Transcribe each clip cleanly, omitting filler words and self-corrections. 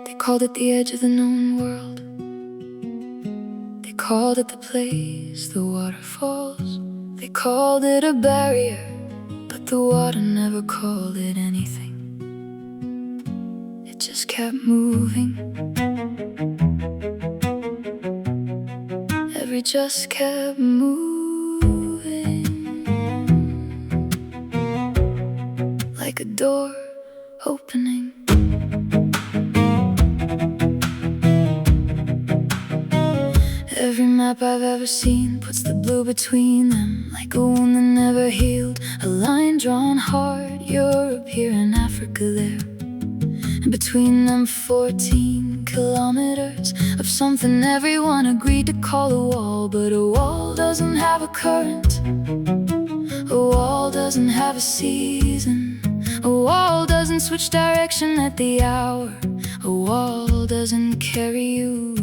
They called it the edge of the known world. They called it the place, the waterfalls. They called it a barrier, but the water never called it anything. It just kept moving. It just kept moving, like a door opening. Every map I've ever seen puts the blue between them, like a wound that never healed, a line drawn hard. Europe here and Africa there, and between them 14 kilometers of something everyone agreed to call a wall. But a wall doesn't have a current, a wall doesn't have a season, a wall doesn't switch direction at the hour, a wall doesn't carry you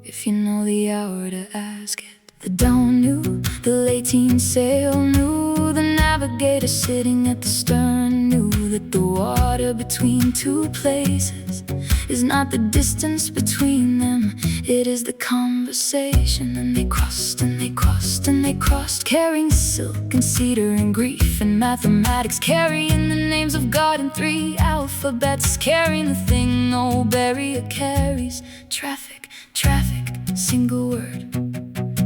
if you know the hour to ask it. The dawn knew, the late-teen sail knew, the navigator sitting at the stern knew that the water between two places is not the distance between them, it is the conversation. And they crossed and they crossed and they crossed, carrying silk and cedar and grief and mathematics, carrying the names of God in 3 alphabets, carrying the thing no barrier carries. Traffic, traffic, single word.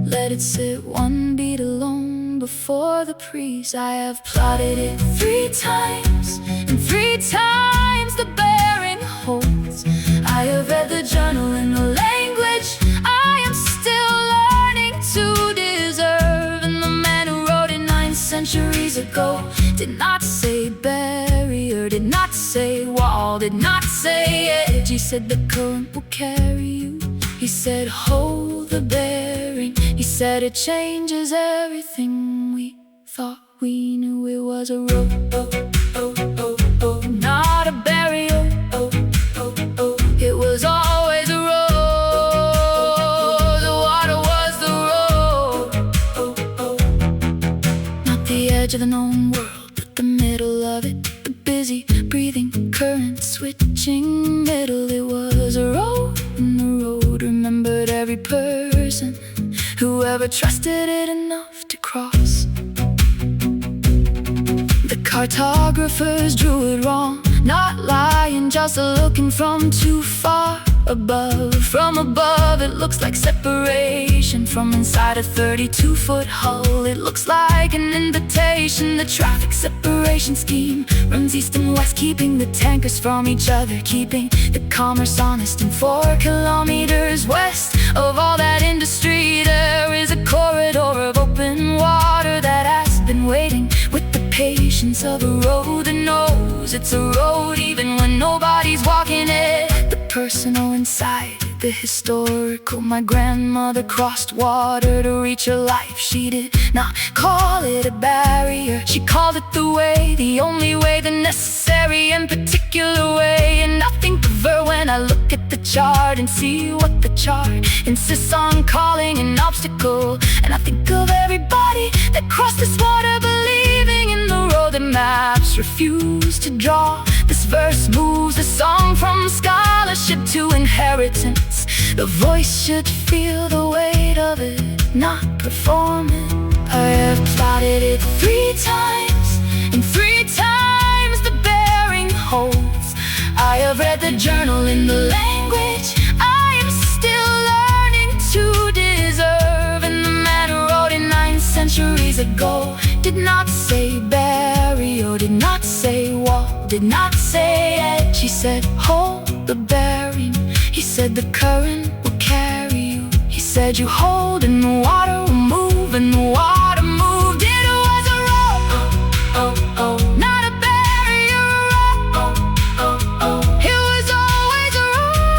Let it sit 1 beat alone before the priest. I have plotted it 3 times, and 3 times the bearing holds. I have read the journal in a language I am still learning to deserve. And the man who wrote it 9 centuries ago did not say barrier, did not say wall, did not say edge. He said the current will carry you. He said hold the bearing. He said it changes everything. We thought we knew it was a road, not a barrier. It was always a road. The water was the road, not the edge of the known world, but the middle of it, the busy, breathing, current switching middle. It was a road, and the road remembered every person who ever trusted it enough to cross. The cartographers drew it wrong, not lying, just looking from too far above. From above it looks like separation, from inside a 32-foot hull it looks like an invitation. The traffic separation scheme runs east and west, keeping the tankers from each other, keeping the commerce honest. And 4 kilometers west of all that industry there is a corridor of open water that has been waiting with the patience of a road that knows it's a road even when nobody's walking it. The personal inside, the historical. My grandmother crossed water to reach her life. She did not call it a barrier, she called it the way, the only way, the necessary and particular way. And I think of her when I look at the chart and see what the chart insists on calling an obstacle. And I think of everybody that crossed this water, believing in the road that maps refuse to draw. This verse moves the song from scholarship to inheritance. The voice should feel the weight of it, not perform it. I have plotted it 3 times, and 3 times the bearing holds. I have read the journal in the language I am still learning to deserve. And the man who wrote it 9 centuries ago did not say barrier, did not say wall, did not say edge. He said hold the bearing. He said the current will carry you. He said you hold and the water will move, and the water moved. It was a road, not a barrier. It was always a road.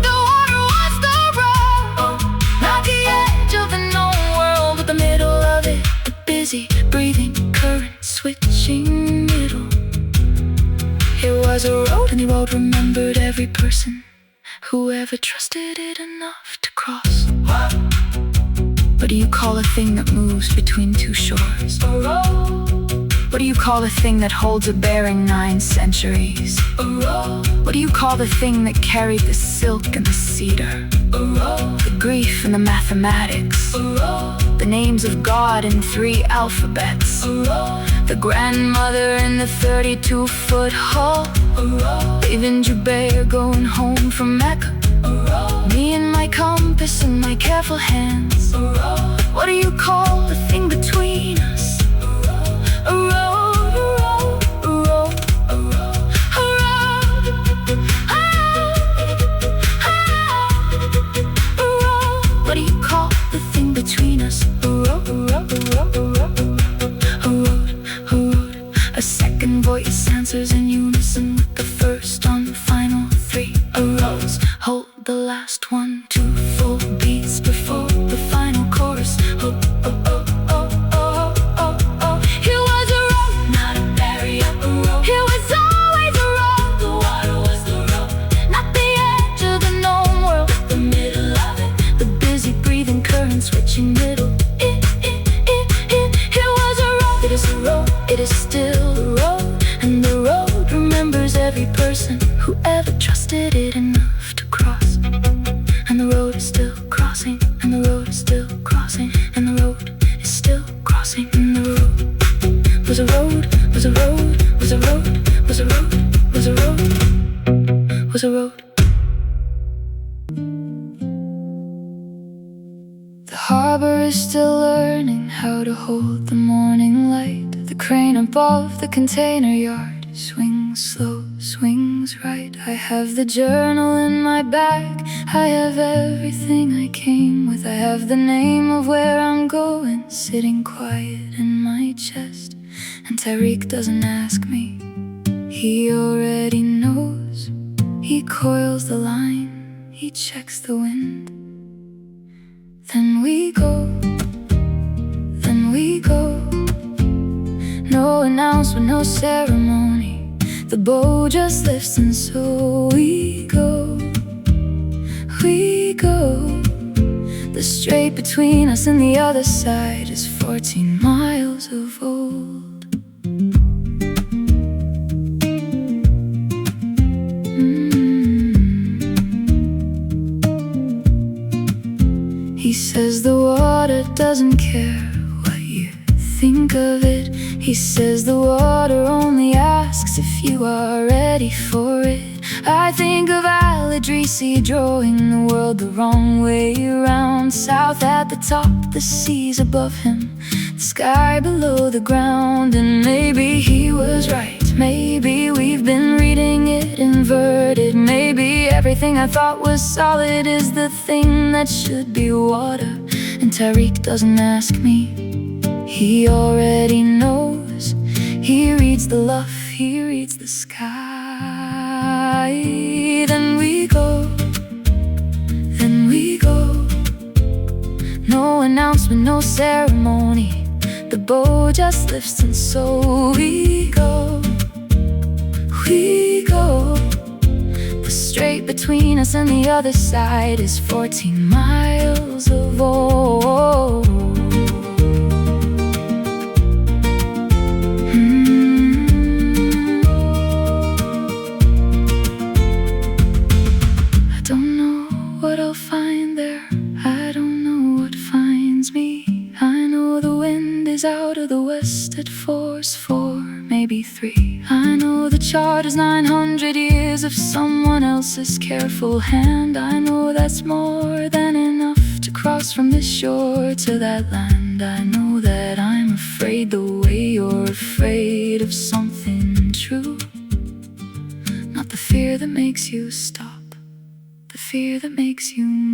The water was the road, not the edge of the known world, but the middle of it, the busy, breathing, current switching middle. It was a road, and the road remembered every person who ever trusted it enough to cross. What do you call a thing that moves between 2 shores? A road. What do you call the thing that holds a bearing 9 centuries? A road. What do you call the thing that carried the silk and the cedar? A road. The grief and the mathematics. A road. The names of God in 3 alphabets. A road. The grandmother in the 32-foot hall. A road. Leaving Jubair going home from Mecca. A road. Me and my compass and my careful hands. A road. What do you call the thing between us? A road. What do you call the thing between us? A road, a road, a road, a road, a road, a road. A second voice answers in unison with the first on the final 3. A rose, hold the last 1, 2 full beats before the final chorus. Oh, oh, oh, oh, oh, oh, oh. Here was a road, not a barrier, a road. Here was always a road. The water was the road, not the edge of the known world, but the middle of it. The busy breathing current switching middle. Here was a road. It is a road, it is still a road. And the road remembers every person who ever trusted it enough to cross. And the road is still crossing, and the road is still crossing, and the road is still crossing. And the road was a road, was a road, was a road, was a road, was a road, was a road. The harbor is still learning how to hold the morning light. The crane above the container yard swings slow, swings right. I have the journal in my bag, I have everything I came with. I have the name of where I'm going sitting quiet in my chest. And Tariq doesn't ask me, he already knows. He coils the line, he checks the wind. Then we go, then we go. No announcement, no ceremony. The boat just lifts and so we go, we go. The strait between us and the other side is 14 miles of old. He says the water doesn't care what you think of it. He says the water only asks if you are ready for it. I think of Al-Idrisi drawing the world the wrong way around. South at the top, the seas above him, the sky below the ground. And maybe he was right, maybe we've been reading it inverted. Maybe everything I thought was solid is the thing that should be water. And Tariq doesn't ask me, he already knows. He reads the luff, he reads the sky. Then we go, then we go. No announcement, no ceremony. The boat just lifts and so we go, we go. The strait between us and the other side is 14 miles of old. I don't know what I'll find there, I don't know what finds me. I know the wind is out of the west at force 4, maybe 3. I know the chart is 900 years of someone else's careful hand. I know that's more than enough to cross from this shore to that land. I know that I'm afraid the way you're afraid of something true. Not the fear that makes you stop, the fear that makes you move.